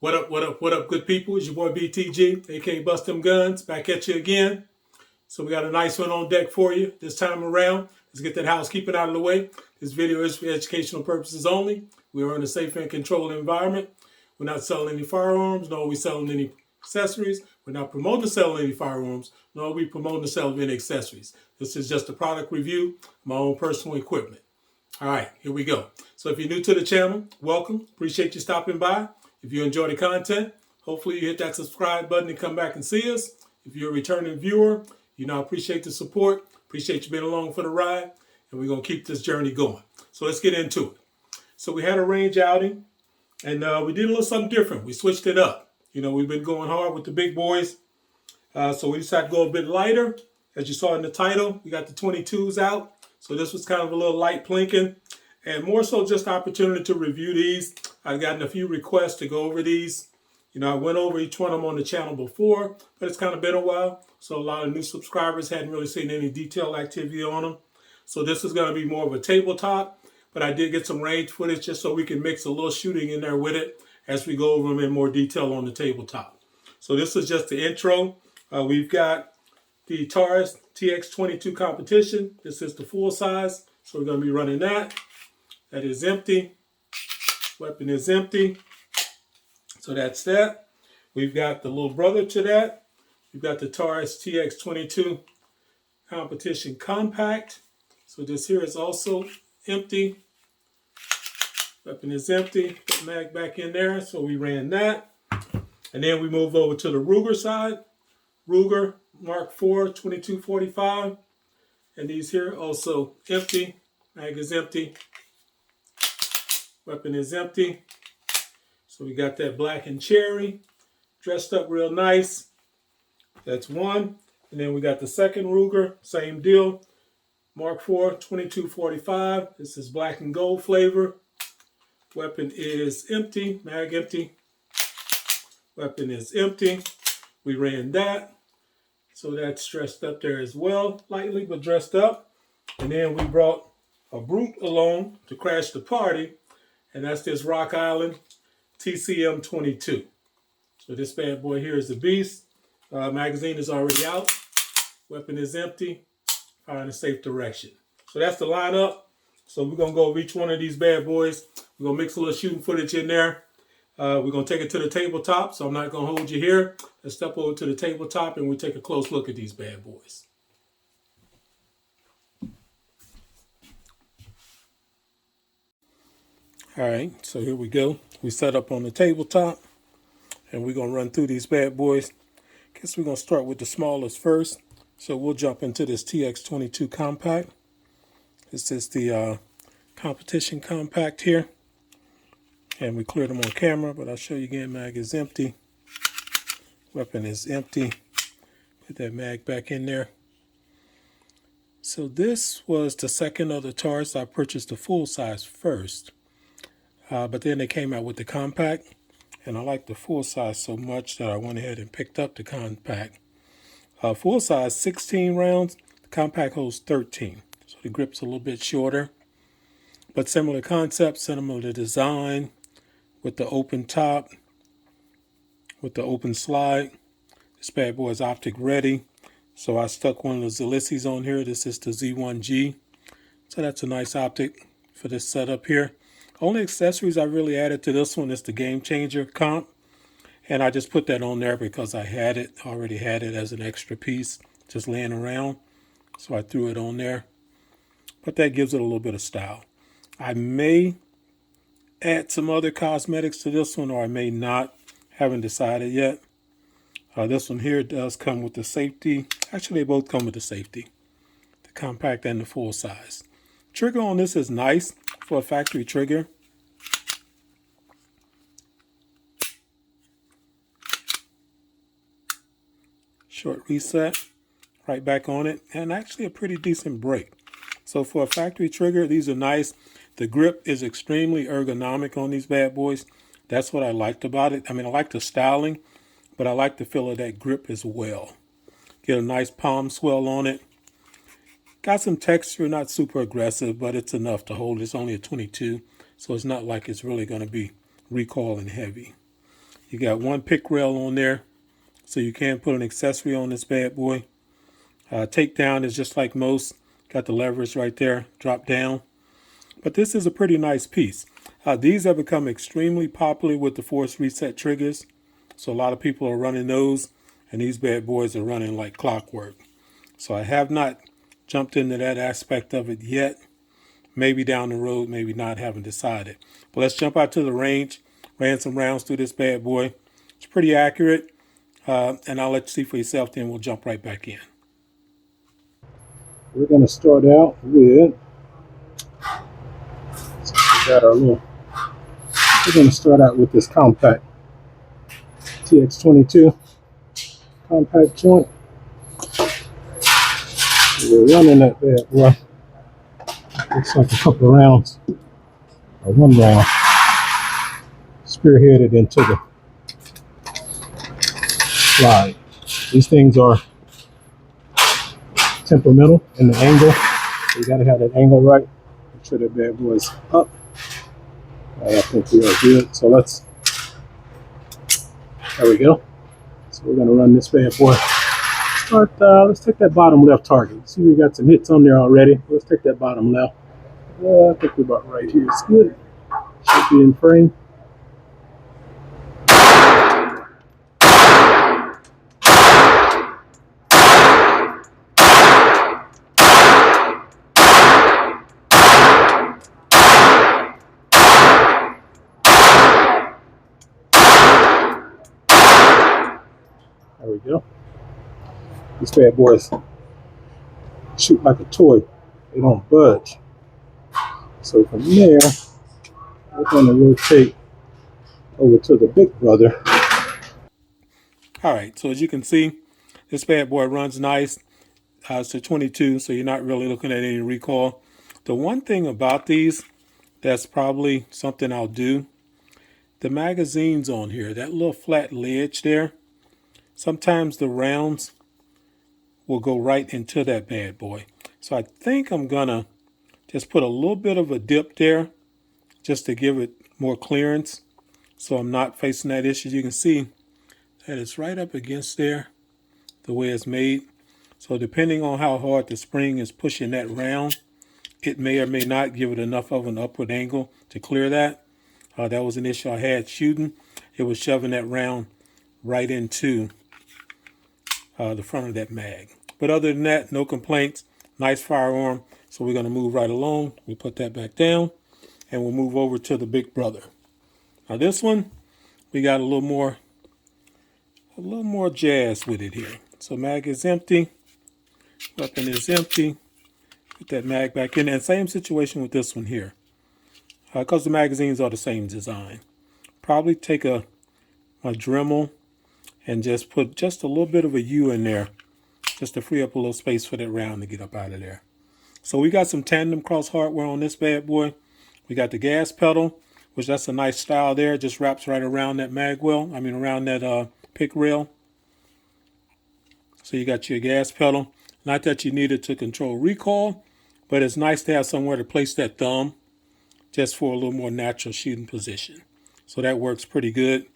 What up, good people? It's your boy BTG, aka Bust Them Guns, back at you again. So we got a nice one on deck for you this time around. Let's get that housekeeping out of the way. This video is for educational purposes only. We are in a safe and controlled environment. We're not selling any firearms, nor are we selling any accessories. We're not promoting to sell any firearms, nor are we promoting the sale of any accessories. This is just a product review of my own personal equipment. All right, here we go. So if you're new to the channel, welcome. Appreciate you stopping by. If you enjoy the content, hopefully you hit that subscribe button and come back and see us. If you're a returning viewer, I appreciate the support. Appreciate you being along for the ride. And we're going to keep this journey going. So let's get into it. So we had a range outing, and we did a little something different. We switched it up. We've been going hard with the big boys. So we decided to go a bit lighter. As you saw in the title, we got the 22s out. So this was kind of a little light plinking. And more so just an opportunity to review these. I've gotten a few requests to go over these. I went over each one of them on the channel before, but it's kind of been a while. So a lot of new subscribers hadn't really seen any detailed activity on them. So this is going to be more of a tabletop, but I did get some range footage just so we can mix a little shooting in there with it as we go over them in more detail on the tabletop. So this is just the intro. We've got the Taurus TX22 competition. This is the full size, so we're going to be running that. That is empty. Weapon is empty. So that's that. We've got the little brother to that. We've got the Taurus TX22 competition compact. So this here is also empty. Weapon is empty. Put mag back in there. So we ran that. And then we move over to the Ruger side. Ruger Mark IV 2245. And these here also empty. Mag is empty. Weapon is empty. So we got that black and cherry, dressed up real nice. That's one. And then we got the second Ruger, same deal. Mark IV 2245. This is black and gold flavor. Weapon is empty, mag empty. Weapon is empty. We ran that. So that's dressed up there as well, lightly but dressed up. And then we brought a brute along to crash the party. And that's this Rock Island TCM 22. So this bad boy here is the beast. Magazine is already out. Weapon is empty. Fire in a safe direction. So that's the lineup. So we're going to go over each one of these bad boys. We're going to mix a little shooting footage in there. We're going to take it to the tabletop, so I'm not going to hold you here. Let's step over to the tabletop and we'll take a close look at these bad boys. All right, so here we go. We set up on the tabletop, and we're going to run through these bad boys. Guess we're going to start with the smallest first. So we'll jump into this TX22 compact. This is the competition compact here. And we cleared them on camera, but I'll show you again. Mag is empty. Weapon is empty. Put that mag back in there. So this was the second of the Taurus. I purchased the full size first. But then they came out with the compact, and I like the full size so much that I went ahead and picked up the compact. Full size 16 rounds, the compact holds 13. So the grip's a little bit shorter, but similar concept, similar design with the open top, with the open slide. This bad boy is optic ready. So I stuck one of the Zalissis on here. This is the Z1G. So that's a nice optic for this setup here. Only accessories I really added to this one is the Game Changer comp. And I just put that on there because I already had it as an extra piece just laying around. So I threw it on there. But that gives it a little bit of style. I may add some other cosmetics to this one, or I may not. Haven't decided yet. This one here does come with the safety. Actually, they both come with the safety. The compact and the full size. Trigger on this is nice for a factory trigger. Short reset, right back on it, and actually a pretty decent break. So for a factory trigger, these are nice. The grip is extremely ergonomic on these bad boys. That's what I liked about it. I mean, I like the styling, but I like the feel of that grip as well. Get a nice palm swell on it. Got some texture, not super aggressive, but it's enough to hold. It's only a 22, so it's not like it's really going to be recoil and heavy. You got one pick rail on there, so you can put an accessory on this bad boy. Takedown is just like most. Got the levers right there, drop down. But this is a pretty nice piece. These have become extremely popular with the force reset triggers. So a lot of people are running those, and these bad boys are running like clockwork. So I have not jumped into that aspect of it yet. Maybe down the road, maybe not, haven't decided. But let's jump out to the range. Ran some rounds through this bad boy. It's pretty accurate. And I'll let you see for yourself, then we'll jump right back in. We're going to start out with, we're going to start out with this compact TX22 compact joint. We're running that bad boy. Looks like a couple of rounds, or one round, spearheaded into the slide. These things are temperamental in the angle. You got to have that angle right. Make sure that bad boy's up. I think we are good. So there we go. So we're going to run this bad boy. Let's take that bottom left target. See, we got some hits on there already. Let's take that bottom left. I think we're about right here. It's good. Should be in frame. There we go. These bad boys shoot like a toy. They don't budge. So from there, we're going to rotate over to the big brother. All right, so as you can see, this bad boy runs nice. It's a 22, so you're not really looking at any recoil. The one thing about these that's probably something I'll do, the magazines on here, that little flat ledge there, sometimes the rounds will go right into that bad boy. So I think I'm gonna just put a little bit of a dip there just to give it more clearance so I'm not facing that issue. You can see that it's right up against there the way it's made. So depending on how hard the spring is pushing that round, it may or may not give it enough of an upward angle to clear that. That was an issue I had shooting. It was shoving that round right into the front of that mag. But other than that, no complaints. Nice firearm. So we're going to move right along. We'll put that back down and we'll move over to the big brother. Now this one, we got a little more jazz with it here. So mag is empty. Weapon is empty. Put that mag back in. And same situation with this one here. Because the magazines are the same design. Probably take my Dremel and just put just a little bit of a U in there just to free up a little space for that round to get up out of there. So we got some tandem cross hardware on this bad boy. We got the gas pedal, which that's a nice style there. Just wraps right around that around that pick rail. So you got your gas pedal. Not that you need it to control recoil, but it's nice to have somewhere to place that thumb just for a little more natural shooting position. So that works pretty good.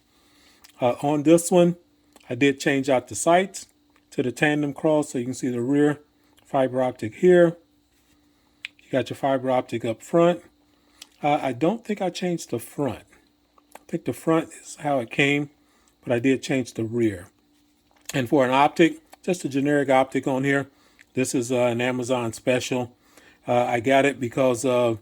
On this one, I did change out the sights to the tandem cross so you can see the rear fiber optic here. You got your fiber optic up front. I don't think I changed the front. I think the front is how it came, but I did change the rear. And for an optic, just a generic optic on here. This is an Amazon special. I got it because of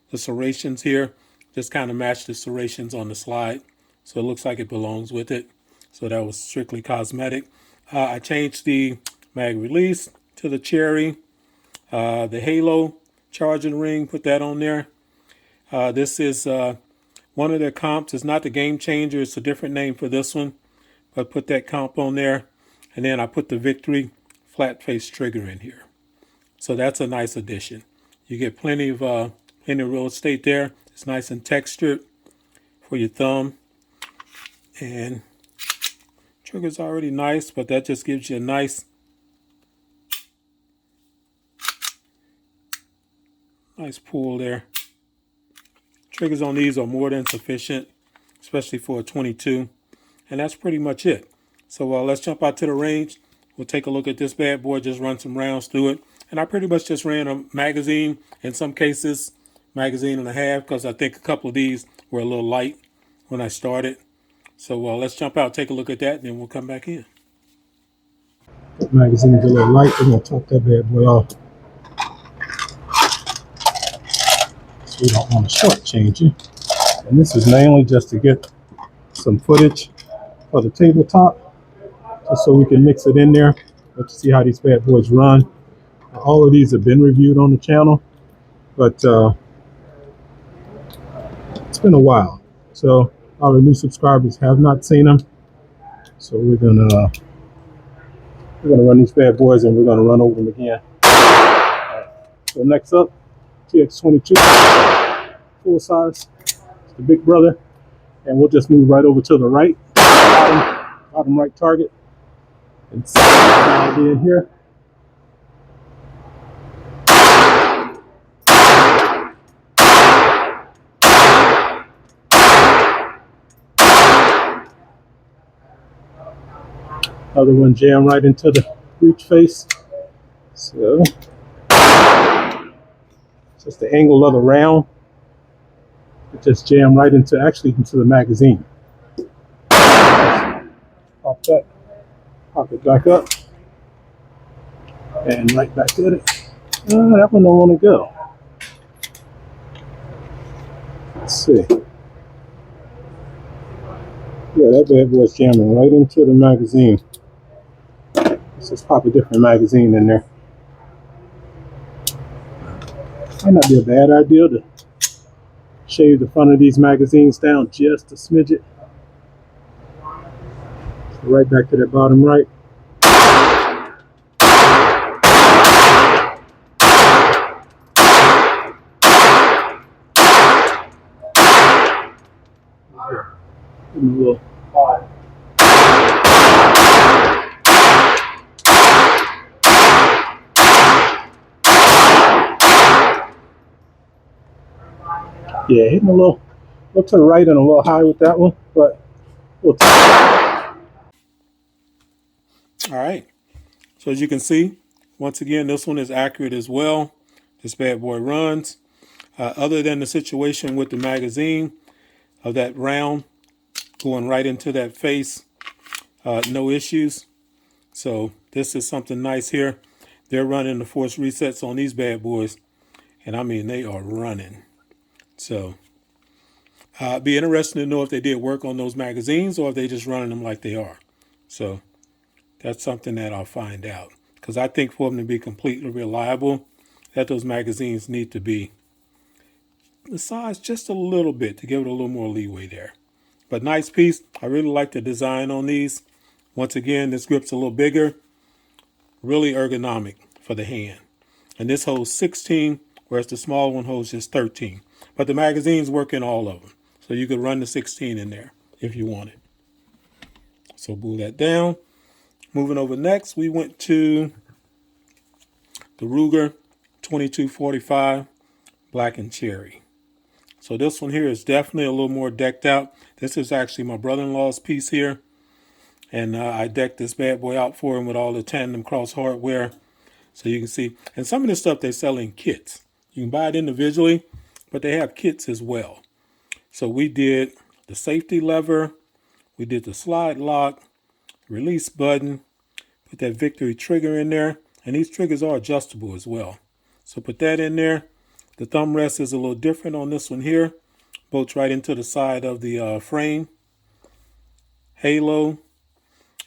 the serrations here. Just kind of match the serrations on the slide. So it looks like it belongs with it. So that was strictly cosmetic. I changed the mag release to the cherry. The halo charging ring, put that on there. This is one of their comps. It's not the Game Changer. It's a different name for this one. But put that comp on there. And then I put the Victory flat face trigger in here. So that's a nice addition. You get plenty of real estate there. It's nice and textured for your thumb. And trigger's already nice, but that just gives you a nice pull there. Triggers on these are more than sufficient, especially for a 22. And that's pretty much it. So let's jump out to the range. We'll take a look at this bad boy, just run some rounds through it. And I pretty much just ran a magazine, in some cases, magazine and a half, because I think a couple of these were a little light when I started. So let's jump out, take a look at that, and then we'll come back in. That magazine's a little light. We're gonna top that bad boy off. So we don't want to shortchange it. And this is mainly just to get some footage for the tabletop, just so we can mix it in there. Let's see how these bad boys run. All of these have been reviewed on the channel, but it's been a while. So our new subscribers have not seen them. So we're gonna run these bad boys and we're gonna run over them again. So next up, TX22 full size, it's the big brother, and we'll just move right over to the right, bottom right target, and see it in here. Other one jam right into the breech face. So just the angle of the round, it just jam right into the magazine. Pop that, pop it back up, and right back at it. That one don't want to go. Let's see. Yeah, that bad boy's jamming right into the magazine. Let's just pop a different magazine in there. Might not be a bad idea to shave the front of these magazines down just a smidget. So right back to that bottom right. Give me a little. Yeah, hitting a little to the right and a little high with that one, but we'll take it. All right. So as you can see, once again, this one is accurate as well. This bad boy runs. Other than the situation with the magazine of that round going right into that face, no issues. So this is something nice here. They're running the force resets on these bad boys, and I mean they are running. So be interesting to know if they did work on those magazines or if they just running them like they are. So that's something that I'll find out, because I think for them to be completely reliable, that those magazines need to be the size just a little bit to give it a little more leeway there. But nice piece. I really like the design on these. Once again, this grip's a little bigger, really ergonomic for the hand. And this holds 16, whereas the small one holds just 13. But the magazines work in all of them. So you could run the 16 in there if you wanted. So pull that down. Moving over next, we went to the Ruger 2245 Black and Cherry. So this one here is definitely a little more decked out. This is actually my brother-in-law's piece here. And I decked this bad boy out for him with all the tandem cross hardware. So you can see. And some of this stuff they sell in kits. You can buy it individually, but they have kits as well. So we did the safety lever. We did the slide lock, release button, put that victory trigger in there. And these triggers are adjustable as well. So put that in there. The thumb rest is a little different on this one here. Bolts right into the side of the frame. Halo.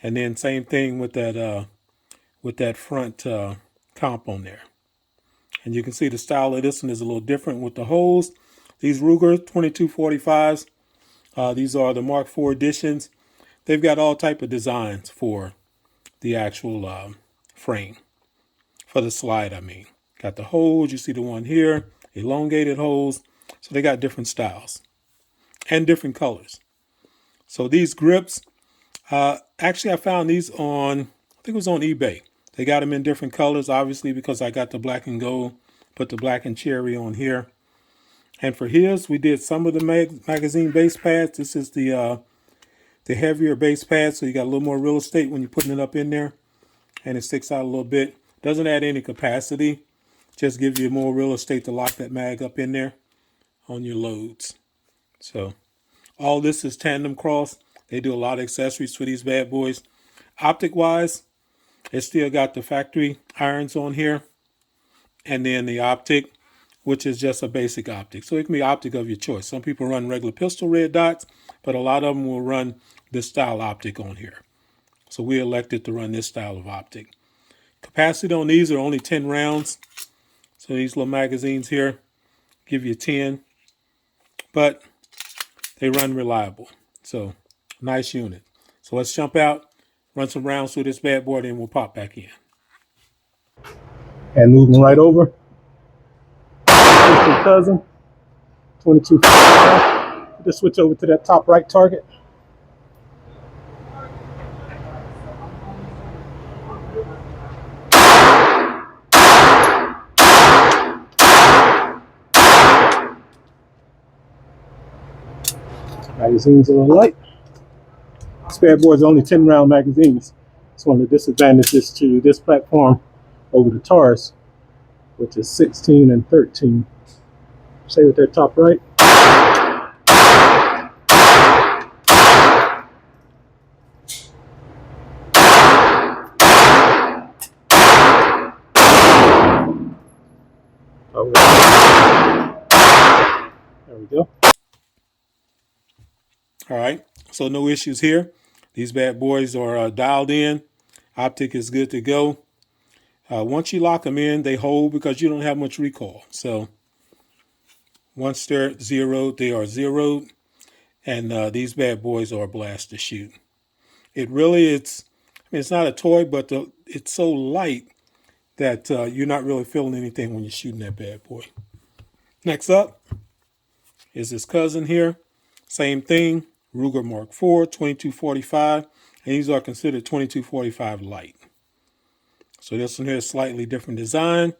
And then same thing with that front comp on there. And you can see the style of this one is a little different with the holes. These Ruger 2245s, these are the Mark IV editions. They've got all type of designs for the actual frame. For the slide, I mean. Got the holes, you see the one here, elongated holes. So they got different styles and different colors. So these grips, actually I found these on, I think it was on eBay. They got them in different colors, obviously, because I got the black and gold, put the black and cherry on here. And for his, we did some of the magazine base pads. This the heavier base pad, so you got a little more real estate when you're putting it up in there, and it sticks out a little bit. Doesn't add any capacity, just gives you more real estate to lock that mag up in there on your loads. So all this is tandem cross. They do a lot of accessories for these bad boys. Optic wise, it's still got the factory irons on here, and then the optic, which is just a basic optic. So it can be optic of your choice. Some people run regular pistol red dots, but a lot of them will run this style optic on here. So we elected to run this style of optic. Capacity on these are only 10 rounds. So these little magazines here give you 10, but they run reliable. So nice unit. So let's jump out, run some rounds through this bad boy, and we'll pop back in. And moving right over, cousin, 22. Just switch over to that top right target. Magazine's a little light. This bad boy is only 10 round magazines. It's one of the disadvantages to this platform over the Taurus, which is 16 and 13. Stay with that top right. There we go. All right, so no issues here. These bad boys are dialed in. Optic is good to go. Once you lock them in, they hold because you don't have much recoil. So once they're zeroed, they are zeroed. And these bad boys are a blast to shoot. It's not a toy, but it's so light that you're not really feeling anything when you're shooting that bad boy. Next up is this cousin here. Same thing, Ruger Mark IV, 2245, and these are considered 2245 light. So this one here is slightly different design.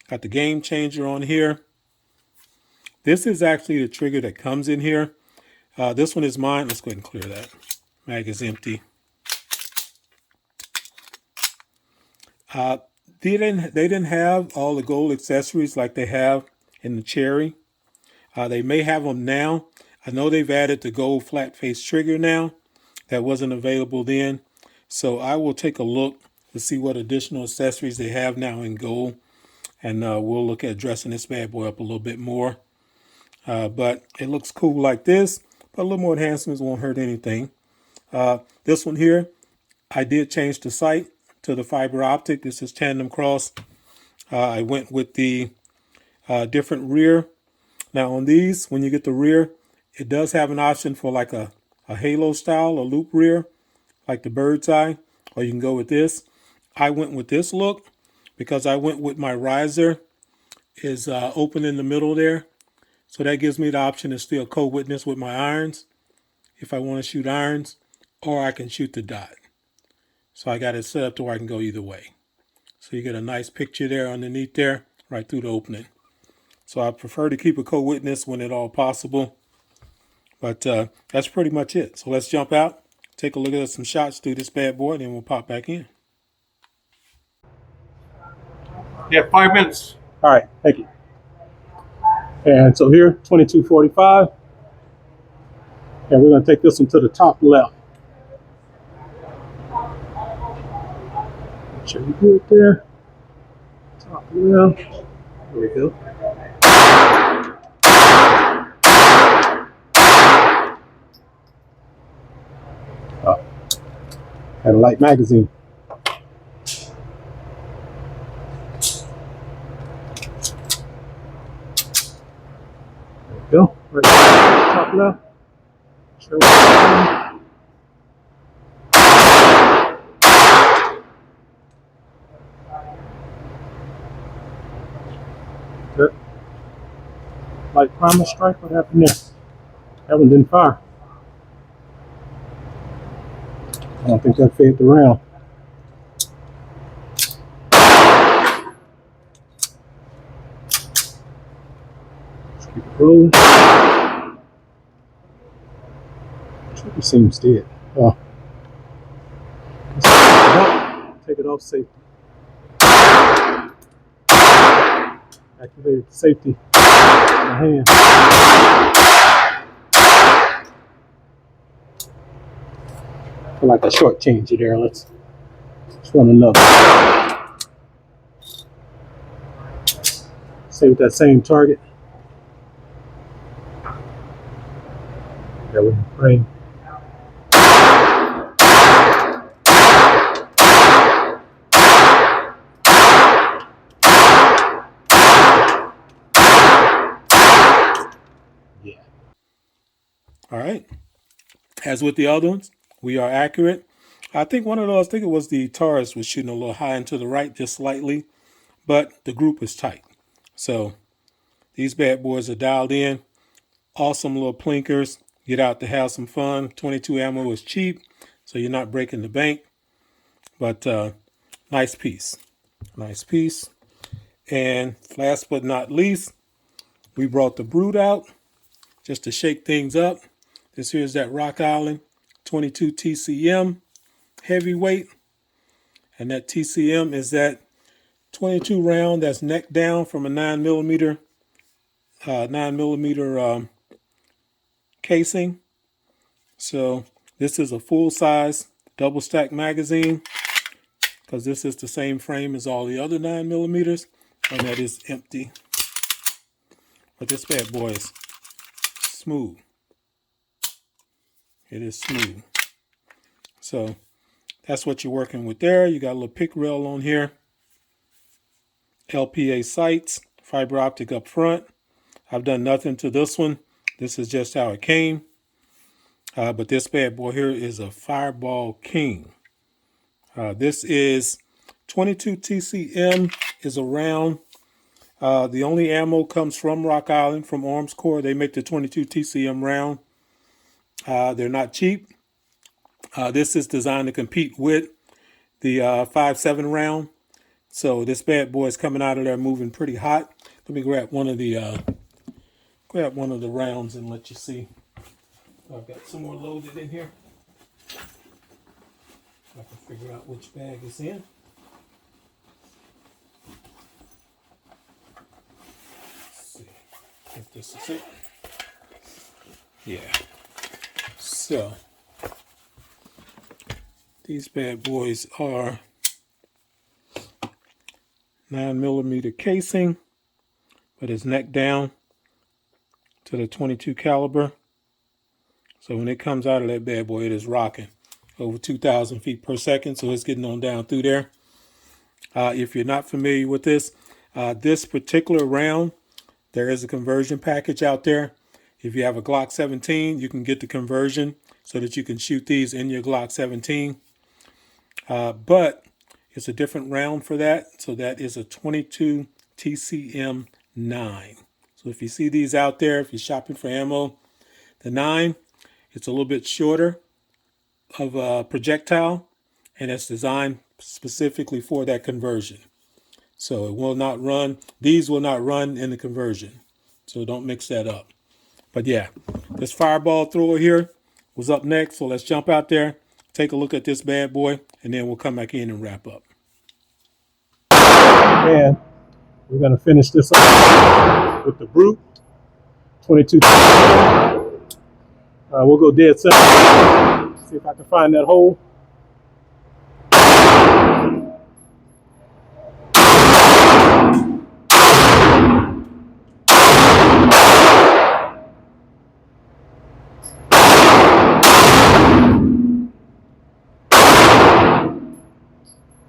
Got the game changer on here. This is actually the trigger that comes in here. This one is mine. Let's go ahead and clear that. Mag is empty. They didn't have all the gold accessories like they have in the Cherry. They may have them now. I know they've added the gold flat face trigger now. That wasn't available then. So I will take a look to see what additional accessories they have now in gold. And we'll look at dressing this bad boy up a little bit more. But it looks cool like this. But a little more enhancements won't hurt anything. This one here, I did change the sight to the fiber optic. This is tandem cross. I went with the different rear. Now on these, when you get the rear, it does have an option for like a halo style, a loop rear, like the bird's eye, or you can go with this. I went with this look because I went with my riser is open in the middle there. So that gives me the option to still co-witness with my irons if I want to shoot irons, or I can shoot the dot. So I got it set up to where I can go either way. So you get a nice picture there underneath there, right through the opening. So I prefer to keep a co-witness when at all possible. But that's pretty much it. So let's jump out, take a look at some shots through this bad boy, and then we'll pop back in. You have 5 minutes. All right, thank you. And so here, 2245. And we're going to take this one to the top left. Make sure you good there. Top left. There we go. And a light magazine. There we go. Right there, top left. Sure. Good. Light primer strike. What happened there? That one didn't fire. I don't think that faded around. Let's keep it rolling. Trigger seems dead. Oh, take it off safety. Activated safety in my hand. I feel like a short change there. Let's run another. Stay with that same target. That would frame. Yeah. All right. As with the other ones, we are accurate. I think one of those, I think it was the Taurus, was shooting a little high and to the right just slightly, but the group is tight. So these bad boys are dialed in. Awesome little plinkers. Get out to have some fun. 22 ammo is cheap, so you're not breaking the bank. But nice piece. Nice piece. And last but not least, we brought the Brute out just to shake things up. This here is that Rock Island 22 TCM heavyweight. And that TCM is that 22 round that's neck down from a 9mm casing. So this is a full size double stack magazine, because this is the same frame as all the other 9mm, and that is empty. But this bad boy is smooth. It is smooth. So that's what you're working with there. You got a little pick rail on here. LPA sights, fiber optic up front. I've done nothing to this one. This is just how it came. But this bad boy here is a Fireball King. This is 22 TCM is a round. The only ammo comes from Rock Island, from Arms Corps. They make the 22 TCM round. They're not cheap. This is designed to compete with the 5.7 round. So this bad boy is coming out of there moving pretty hot. Let me grab one of the rounds and let you see. I've got some more loaded in here. I can figure out which bag it's in. Let's see if this is it. Yeah. So these bad boys are 9mm casing, but it's neck down to the 22 caliber. So when it comes out of that bad boy, it is rocking over 2,000 feet per second. So it's getting on down through there. If you're not familiar with this, this particular round, there is a conversion package out there. If you have a Glock 17, you can get the conversion so that you can shoot these in your Glock 17. But it's a different round for that. So that is a 22 TCM 9. So if you see these out there, if you're shopping for ammo, the 9, it's a little bit shorter of a projectile, and it's designed specifically for that conversion. So it will not run, these will not run in the conversion. So don't mix that up. But yeah, this Fireball thrower here was up next. So let's jump out there, take a look at this bad boy, and then we'll come back in and wrap up. And we're going to finish this up with the Brute 22. We'll go dead center. See if I can find that hole.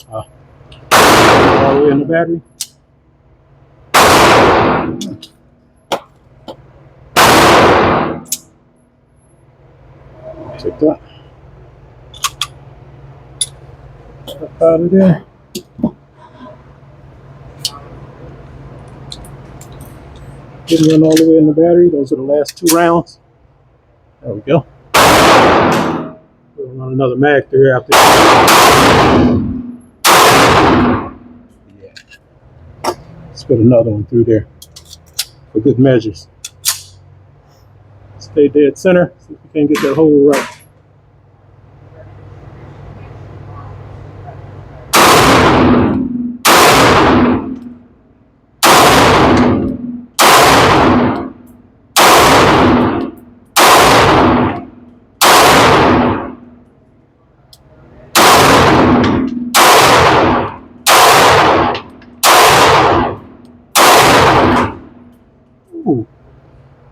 All the way in the battery. Take that. Up out of there. Didn't run all the way in the battery. Those are the last 2 rounds. There we go. We'll run another mag through after. Yeah. Let's put another one through there for good measures. Stay dead center. See if we can get that hole right.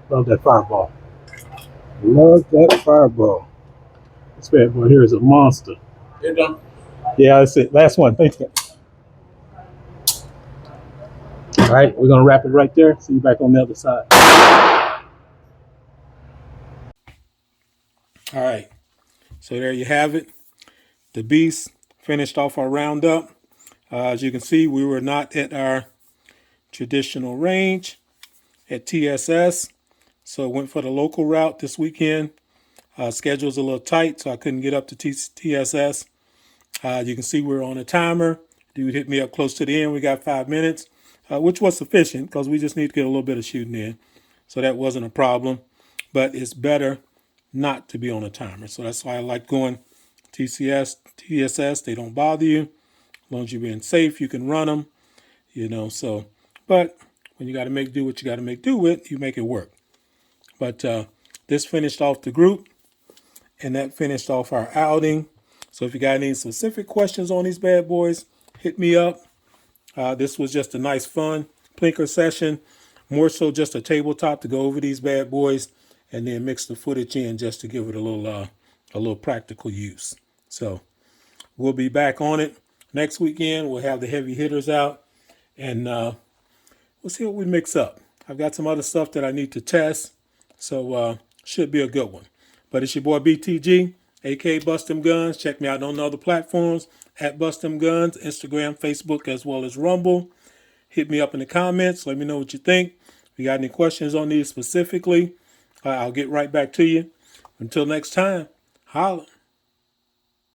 Love that fireball. Love that fireball. This bad boy here is a monster. You're done. Yeah, that's it. Last one. Thanks, guys. All right, we're gonna wrap it right there. See you back on the other side. All right. So there you have it. The beast finished off our roundup. As you can see, we were not at our traditional range at TSS. So went for the local route this weekend. Schedule's a little tight, so I couldn't get up to TSS. You can see we're on a timer. Dude hit me up close to the end. We got 5 minutes, which was sufficient because we just need to get a little bit of shooting in. So that wasn't a problem. But it's better not to be on a timer. So that's why I like going TSS. They don't bother you. As long as you're being safe, you can run them, so. But when you got to make do what you got to make do with, you make it work. But this finished off the group, and that finished off our outing. So if you got any specific questions on these bad boys, hit me up. This was just a nice, fun plinker session, more so just a tabletop to go over these bad boys, and then mix the footage in just to give it a little practical use. So we'll be back on it next weekend. We'll have the heavy hitters out, and we'll see what we mix up. I've got some other stuff that I need to test, so should be a good one. But it's your boy BTG, aka Bust Them Guns. Check me out on other platforms at Bust Them Guns, Instagram, Facebook, as well as Rumble. Hit me up in the comments. Let me know what you think. If you got any questions on these specifically, I'll get right back to you. Until next time, holla.